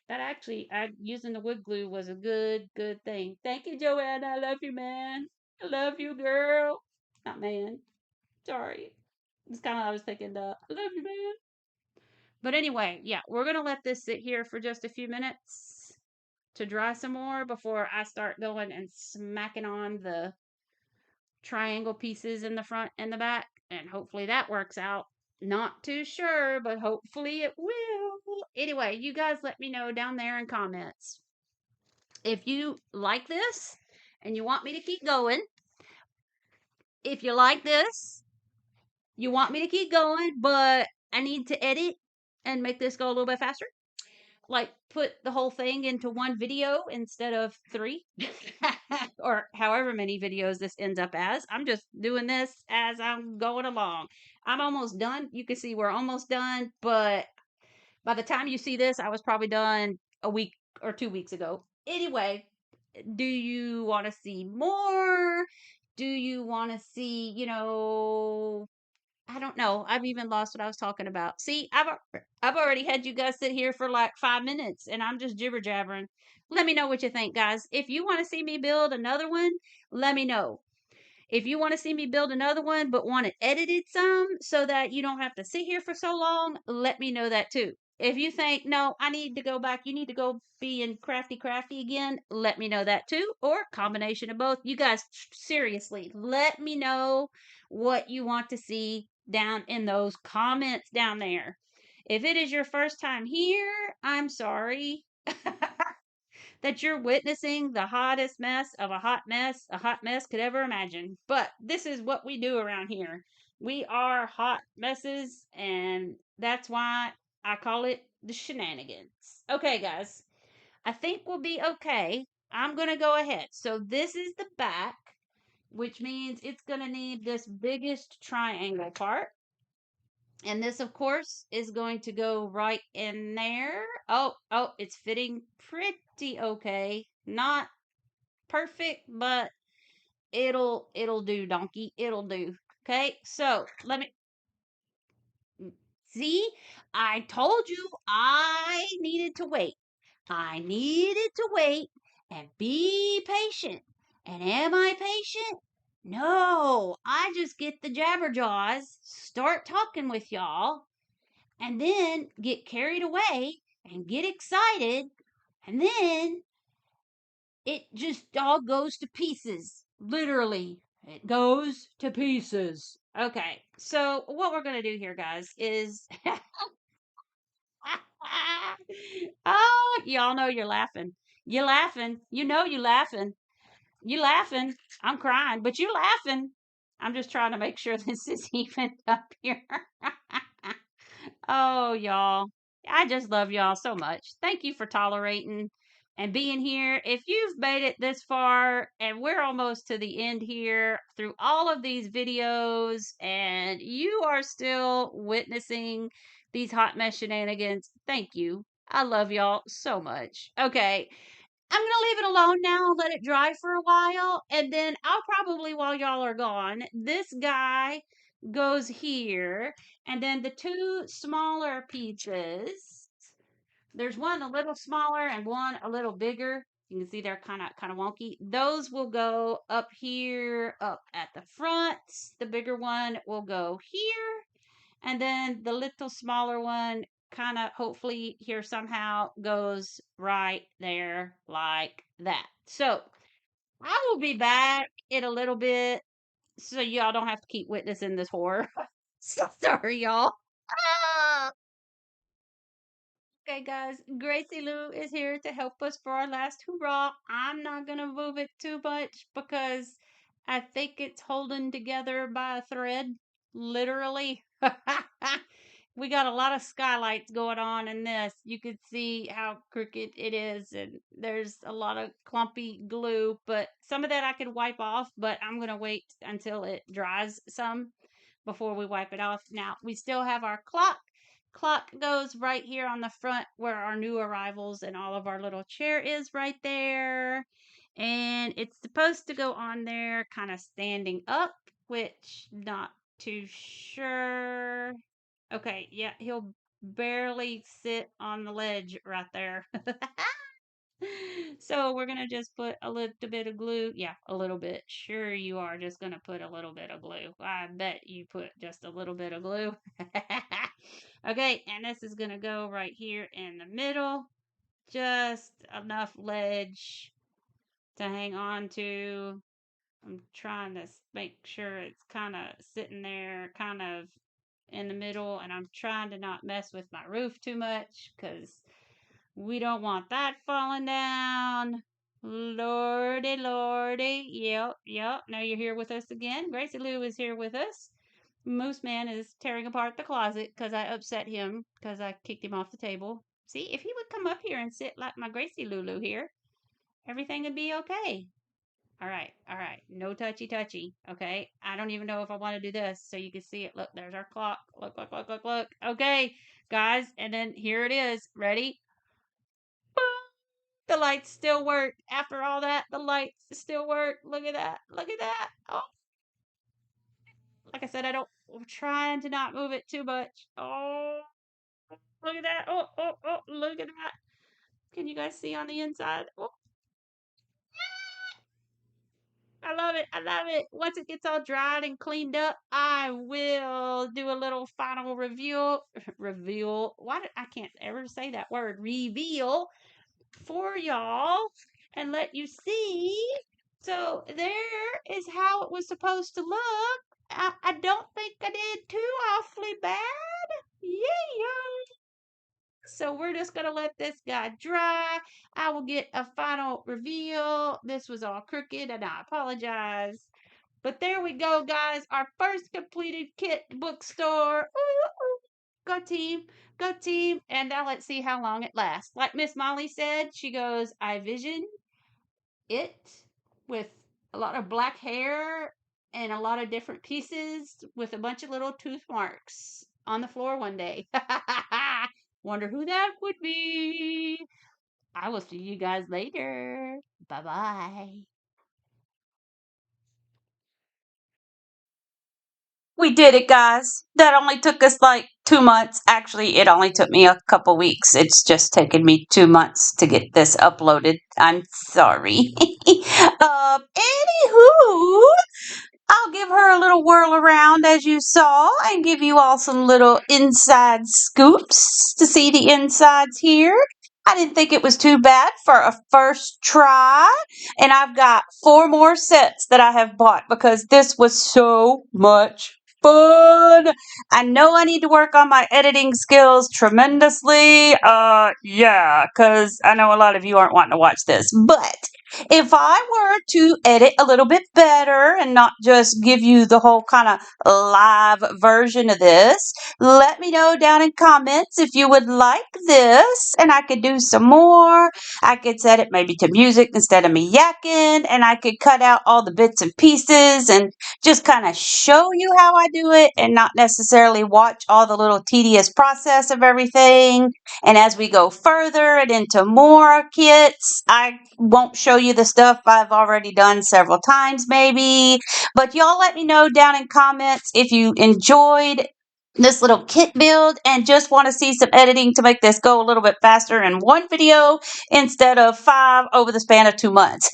That actually, using the wood glue was a good thing. Thank you, Joanne. I love you, man. I love you, girl. Not man. Sorry. It's kind of, I was thinking, I love you, man. But anyway, yeah, we're going to let this sit here for just a few minutes to dry some more before I start going and smacking on the triangle pieces in the front and the back. And hopefully that works out. Not too sure, but hopefully it will. Anyway, you guys let me know down there in comments if you like this and you want me to keep going. If you like this, you want me to keep going, but I need to edit and make this go a little bit faster. Like put the whole thing into one video instead of 3 or however many videos this ends up as. I'm just doing this as I'm going along. I'm almost done. You can see we're almost done, but by the time you see this, I was probably done a week or 2 weeks ago. Anyway, do you want to see more? Do you want to see, I don't know. I've even lost what I was talking about. See, I've already had you guys sit here for like 5 minutes, and I'm just jibber jabbering. Let me know what you think, guys. If you want to see me build another one, let me know. If you want to see me build another one but want it edited some so that you don't have to sit here for so long, let me know that too. If you think, no, I need to go back, you need to go be in crafty again, let me know that too. Or combination of both. You guys, seriously, let me know what you want to see down in those comments down there. If it is your first time here, I'm sorry. That you're witnessing the hottest mess of a hot mess could ever imagine. But this is what we do around here. We are hot messes, and that's why I call it the shenanigans. Okay, guys, I think we'll be okay. I'm going to go ahead. So, this is the back, which means it's going to need this biggest triangle part. And this, of course, is going to go right in there. Oh, it's fitting pretty okay. Not perfect, but it'll do, donkey. It'll do. Okay, so let me see. I told you I needed to wait. I needed to wait and be patient. And am I patient? No, I just get the jabberjaws, start talking with y'all, and then get carried away and get excited, and then it just all goes to pieces. Literally, it goes to pieces. Okay, so what we're going to do here, guys, is. Oh, y'all know you're laughing. You're laughing. You know you're laughing. You laughing. I'm crying, but you laughing. I'm just trying to make sure this is even up here. Oh, y'all. I just love y'all so much. Thank you for tolerating and being here. If you've made it this far, and we're almost to the end here through all of these videos, and you are still witnessing these hot mess shenanigans, thank you. I love y'all so much. Okay. I'm gonna leave it alone now, let it dry for a while, and then I'll probably, while y'all are gone, this guy goes here, and then the two smaller pieces. There's one a little smaller and one a little bigger. You can see they're kind of wonky. Those will go up here, up at the front. The bigger one will go here, and then the little smaller one kind of hopefully here somehow goes right there like that. So I will be back in a little bit so y'all don't have to keep witnessing this horror. So sorry, y'all. Ah! Okay, guys, Gracie Lou is here to help us for our last hurrah. I'm not going to move it too much because I think it's holding together by a thread, literally. We got a lot of skylights going on in this. You can see how crooked it is, and there's a lot of clumpy glue, but some of that I could wipe off, but I'm going to wait until it dries some before we wipe it off. Now, we still have our clock. Clock goes right here on the front where our new arrivals and all of our little chair is right there. And it's supposed to go on there kind of standing up, which not too sure. Okay, yeah, he'll barely sit on the ledge right there. So we're gonna just put a little bit of glue. Yeah, a little bit. Sure, you are just gonna put a little bit of glue. I bet you put just a little bit of glue. Okay, and this is gonna go right here in the middle. Just enough ledge to hang on to. I'm trying to make sure it's kind of sitting there, kind of in the middle, and I'm trying to not mess with my roof too much because we don't want that falling down. Lordy, lordy. Yep. Now you're here with us again. Gracie Lou is here with us. Moose Man is tearing apart the closet because I upset him because I kicked him off the table. See, if he would come up here and sit like my Gracie Lulu here, everything would be okay. All right. No touchy. Okay. I don't even know if I want to do this so you can see it. Look, there's our clock. Look. Okay, guys. And then here it is. Ready? The lights still work. After all that, the lights still work. Look at that. Oh, like I said, I'm trying to not move it too much. Oh, look at that. Oh, look at that. Can you guys see on the inside? Oh, I love it. I love it. Once it gets all dried and cleaned up, I will do a little final review. Reveal. I can't ever say that word. Reveal for y'all and let you see. So there is how it was supposed to look. I don't think I did too awfully bad. Yeah. So we're just going to let this guy dry. I will get a final reveal. This was all crooked and I apologize. But there we go, guys. Our first completed kit bookstore. Ooh. Go team. Go team. And now let's see how long it lasts. Like Miss Molly said, she goes, I vision it with a lot of black hair and a lot of different pieces with a bunch of little tooth marks on the floor one day. Wonder who that would be. I will see you guys later. Bye bye. We did it, guys. That only took us like 2 months. Actually, it only took me a couple weeks. It's just taken me 2 months to get this uploaded. I'm sorry. Anywho, I'll give her a little whirl around as you saw and give you all some little inside scoops to see the insides here. I didn't think it was too bad for a first try. And I've got 4 more sets that I have bought because this was so much fun. I know I need to work on my editing skills tremendously. Yeah, because I know a lot of you aren't wanting to watch this. But if I were to edit a little bit better and not just give you the whole kind of live version of this, let me know down in comments if you would like this and I could do some more. I could set it maybe to music instead of me yakking, and I could cut out all the bits and pieces and just kind of show you how I do it and not necessarily watch all the little tedious process of everything. And as we go further and into more kits, I won't show you the stuff I've already done several times maybe. But y'all let me know down in comments if you enjoyed this little kit build and just want to see some editing to make this go a little bit faster in one video instead of 5 over the span of 2 months.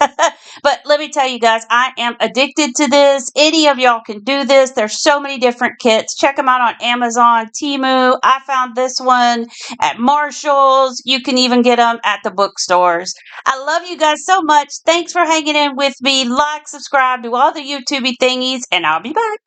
But let me tell you guys, I am addicted to this. Any of y'all can do this. There's so many different kits. Check them out on Amazon, Temu. I found this one at Marshall's. You can even get them at the bookstores. I love you guys so much. Thanks for hanging in with me. Like, subscribe, do all the YouTubey thingies, and I'll be back.